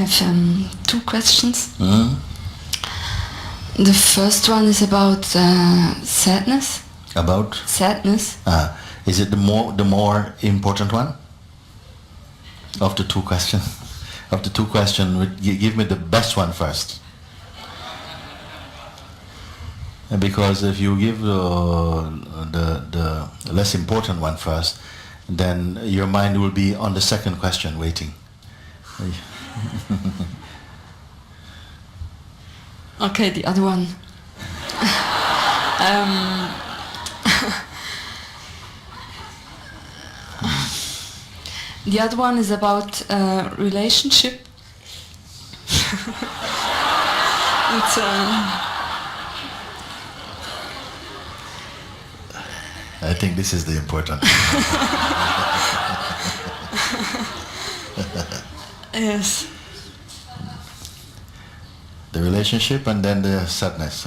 have two questions. Mm? The first one is about sadness. About? Sadness. Is it the more important one of the two questions? Of the two questions, give me the best one first. Because if you give the less important one first, then your mind will be on the second question waiting. Okay, the other one. The other one is about relationship. It's, I think this is the important. Yes. The relationship and then the sadness.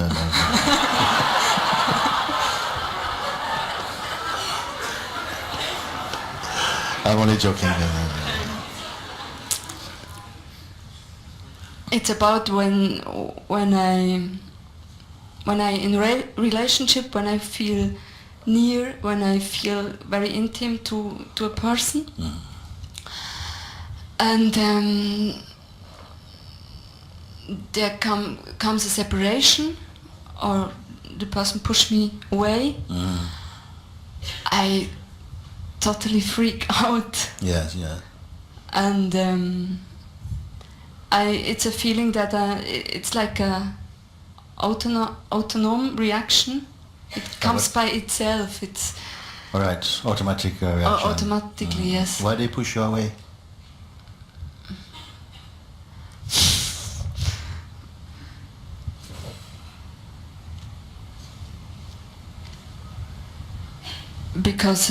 I'm only joking. It's about when I in relationship, when I feel near, when I feel very intimate to a person, and there comes a separation, or the person pushes me away. I totally freak out. Yes, yeah. And it's a feeling that it's like a autonomous reaction. It comes by itself. It's all right. Automatic reaction. Automatically, yes. Why they push you away? Because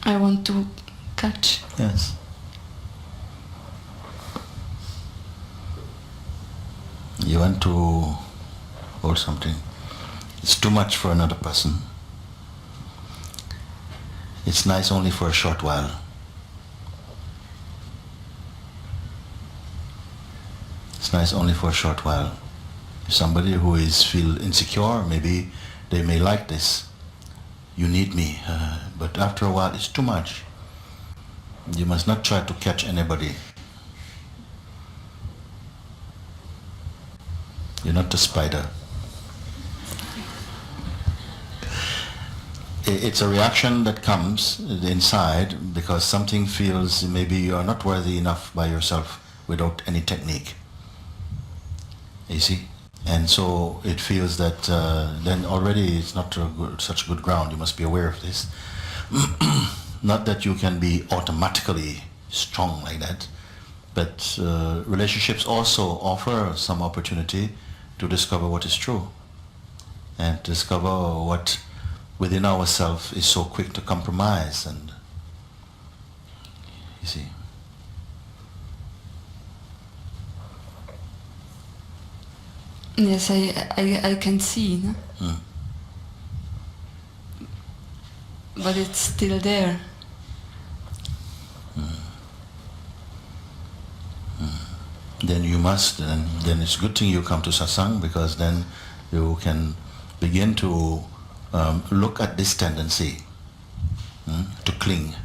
I want to catch. Yes. You want to hold something. It's too much for another person. It's nice only for a short while. It's nice only for a short while. Somebody who feel insecure, maybe they may like this. You need me, but after a while it's too much. You must not try to catch anybody. You're not the spider. It's a reaction that comes inside because something feels maybe you are not worthy enough by yourself without any technique. You see? And so it feels that then already it's not such good ground. You must be aware of this. Not that you can be automatically strong like that, but relationships also offer some opportunity to discover what is true and discover what within ourselves is so quick to compromise. And you see. Yes, I can see, no? But it's still there. Then you must, and then it's a good thing you come to satsang, because then you can begin to look at this tendency to cling,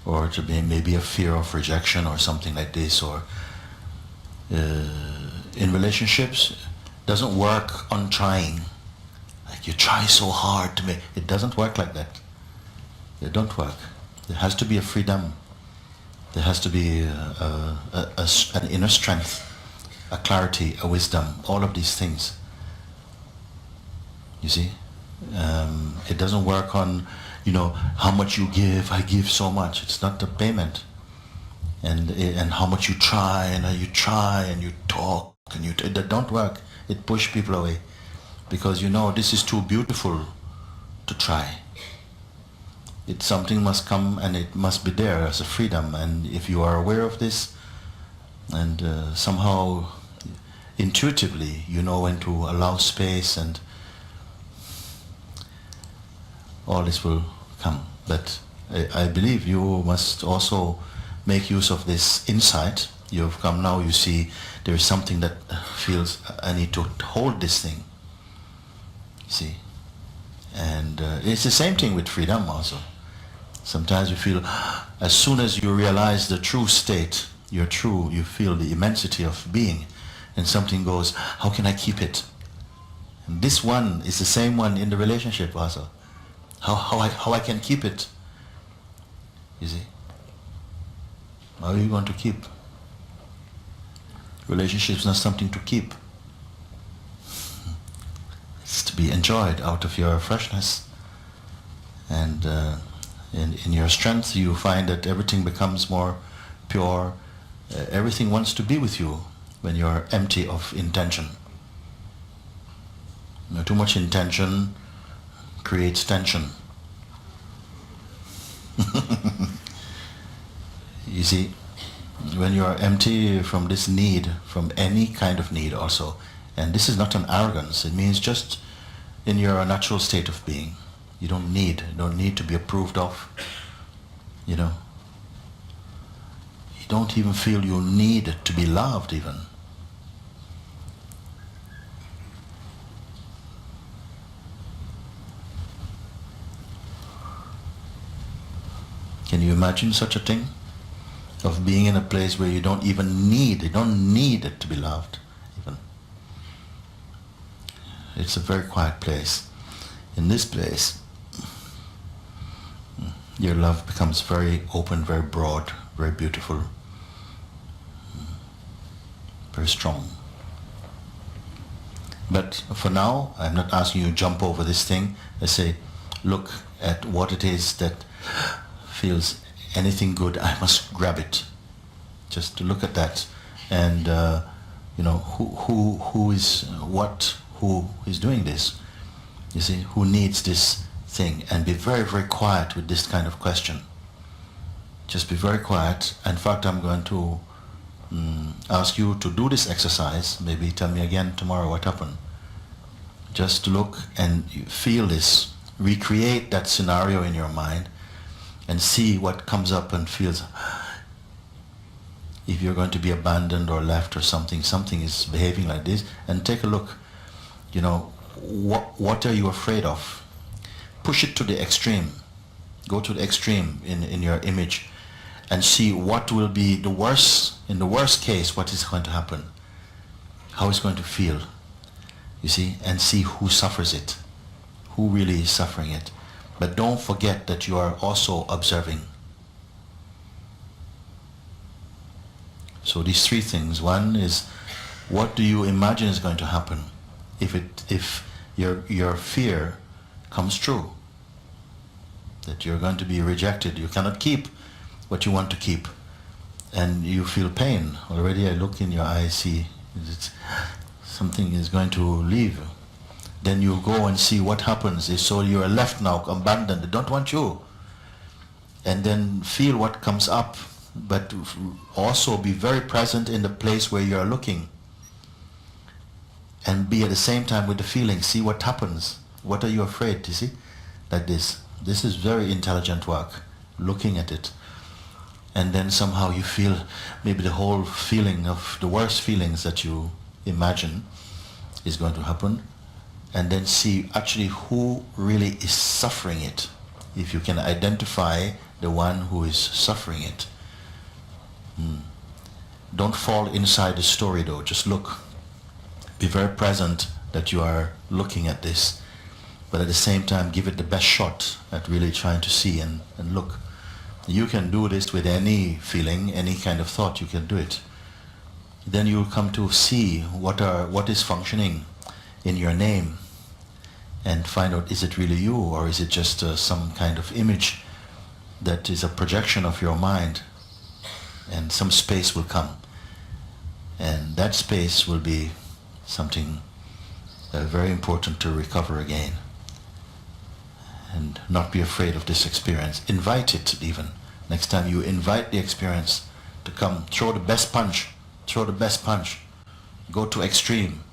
or to be maybe a fear of rejection or something like this, or in relationships. Doesn't work on trying. Like you try so hard to make it doesn't work like that. It don't work. There has to be a freedom. There has to be an inner strength, a clarity, a wisdom. All of these things. You see, it doesn't work on, how much you give. I give so much. It's not the payment. And how much you try and you talk and that don't work. It pushes people away because this is too beautiful to try. Something must come and it must be there as a freedom. And if you are aware of this and somehow intuitively you know when to allow space, and all this will come. But I believe you must also make use of this insight. You've come now, you see there is something that feels, I need to hold this thing. See? And it's the same thing with freedom also. Sometimes you feel, as soon as you realize the true state, you feel the immensity of being, and something goes, how can I keep it? And this one is the same one in the relationship also. How I can keep it? You see? How are you going to keep? Relationship is not something to keep. It's to be enjoyed out of your freshness. And in your strength you find that everything becomes more pure. Everything wants to be with you when you're empty of intention. You know, too much intention creates tension. You see, when you are empty from this need, from any kind of need also, and this is not an arrogance, it means just in your natural state of being. You don't need to be approved of, you know. You don't even feel you need to be loved even. Can you imagine such a thing? Of being in a place where you don't need it to be loved even. It's a very quiet place. In this place, your love becomes very open, very broad, very beautiful, very strong. But for now, I'm not asking you to jump over this thing. I say, look at what it is that feels anything good, I must grab it. Just to look at that, and you know, who is doing this? You see, who needs this thing? And be very, very quiet with this kind of question. Just be very quiet. In fact, I'm going to ask you to do this exercise. Maybe tell me again tomorrow what happened. Just look and feel this. Recreate that scenario in your mind and see what comes up and feels. If you're going to be abandoned or left or something is behaving like this, and take a look. You know, what are you afraid of? Push it to the extreme. Go to the extreme in your image and see what will be the worst, in the worst case, what is going to happen. How it's going to feel. You see, and see who suffers it. Who really is suffering it. But don't forget that you are also observing. So these three things. One is, what do you imagine is going to happen if your fear comes true? That you're going to be rejected. You cannot keep what you want to keep. And you feel pain. Already I look in your eyes, see something is going to leave. Then you go and see what happens. So you are left now, abandoned. They don't want you. And then feel what comes up, but also be very present in the place where you are looking. And be at the same time with the feeling. See what happens. What are you afraid? You see? Like this. This is very intelligent work. Looking at it. And then somehow you feel maybe the whole feeling of the worst feelings that you imagine is going to happen. And then see actually who really is suffering it. If you can identify the one who is suffering it. Don't fall inside the story though, just look. Be very present that you are looking at this. But at the same time give it the best shot at really trying to see and look. You can do this with any feeling, any kind of thought, you can do it. Then you will come to see what is functioning in your name, and find out, is it really you, or is it just some kind of image that is a projection of your mind? And some space will come, and that space will be something very important to recover again. And not be afraid of this experience. Invite it even. Next time you invite the experience to come, throw the best punch. Throw the best punch. Go to extreme.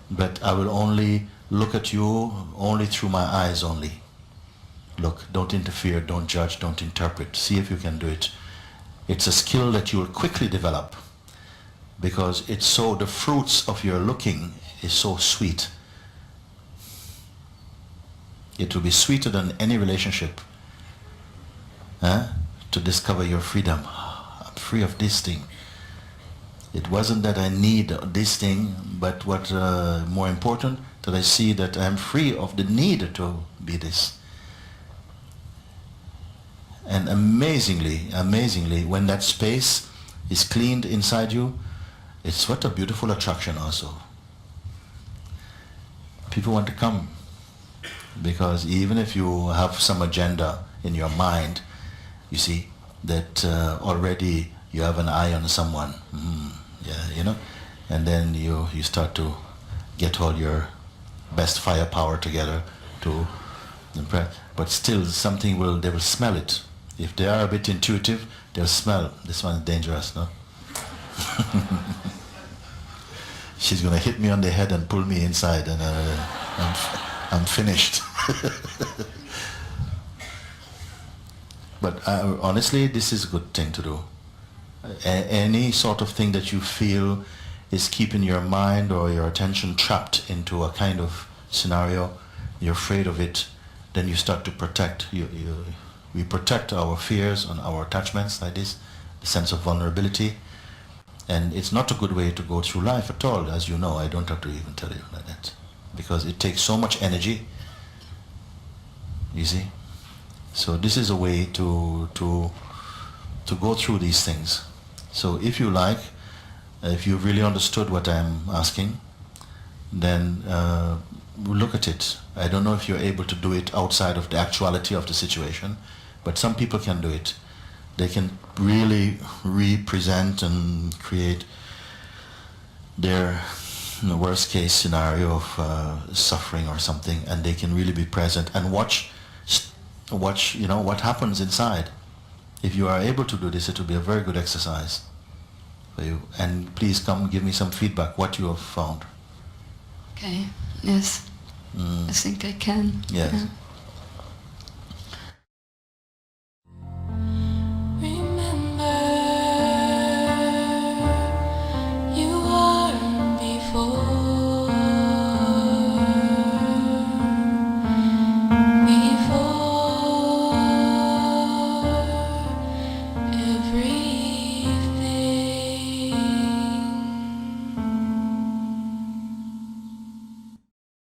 But I will only look at you only through my eyes only. Look, don't interfere, don't judge, don't interpret. See if you can do it. It's a skill that you will quickly develop because it's so, the fruits of your looking is so sweet. It will be sweeter than any relationship to discover your freedom. I'm free of this thing. It wasn't that I need this thing, but what more important, that I see that I'm free of the need to be this. And amazingly, when that space is cleaned inside you, it's what a beautiful attraction also. People want to come, because even if you have some agenda in your mind, you see, that already you have an eye on someone, and then you start to get all your best firepower together to impress. But still, they will smell it. If they are a bit intuitive, they'll smell, this one's dangerous, no? She's going to hit me on the head and pull me inside, and I'm finished. But honestly, this is a good thing to do. Any sort of thing that you feel is keeping your mind or your attention trapped into a kind of scenario, you're afraid of it, then you start to protect. We protect our fears and our attachments like this, the sense of vulnerability. And it's not a good way to go through life at all, as you know. I don't have to even tell you like that. Because it takes so much energy, you see. So this is a way to go through these things. So if you like, if you really understood what I'm asking, then look at it. I don't know if you're able to do it outside of the actuality of the situation, but some people can do it. They can really represent and create their worst case scenario of suffering or something, and they can really be present and watch what happens inside. If you are able to do this, it will be a very good exercise for you. And please come give me some feedback, what you have found. Okay, yes. I think I can. Yes. Yeah.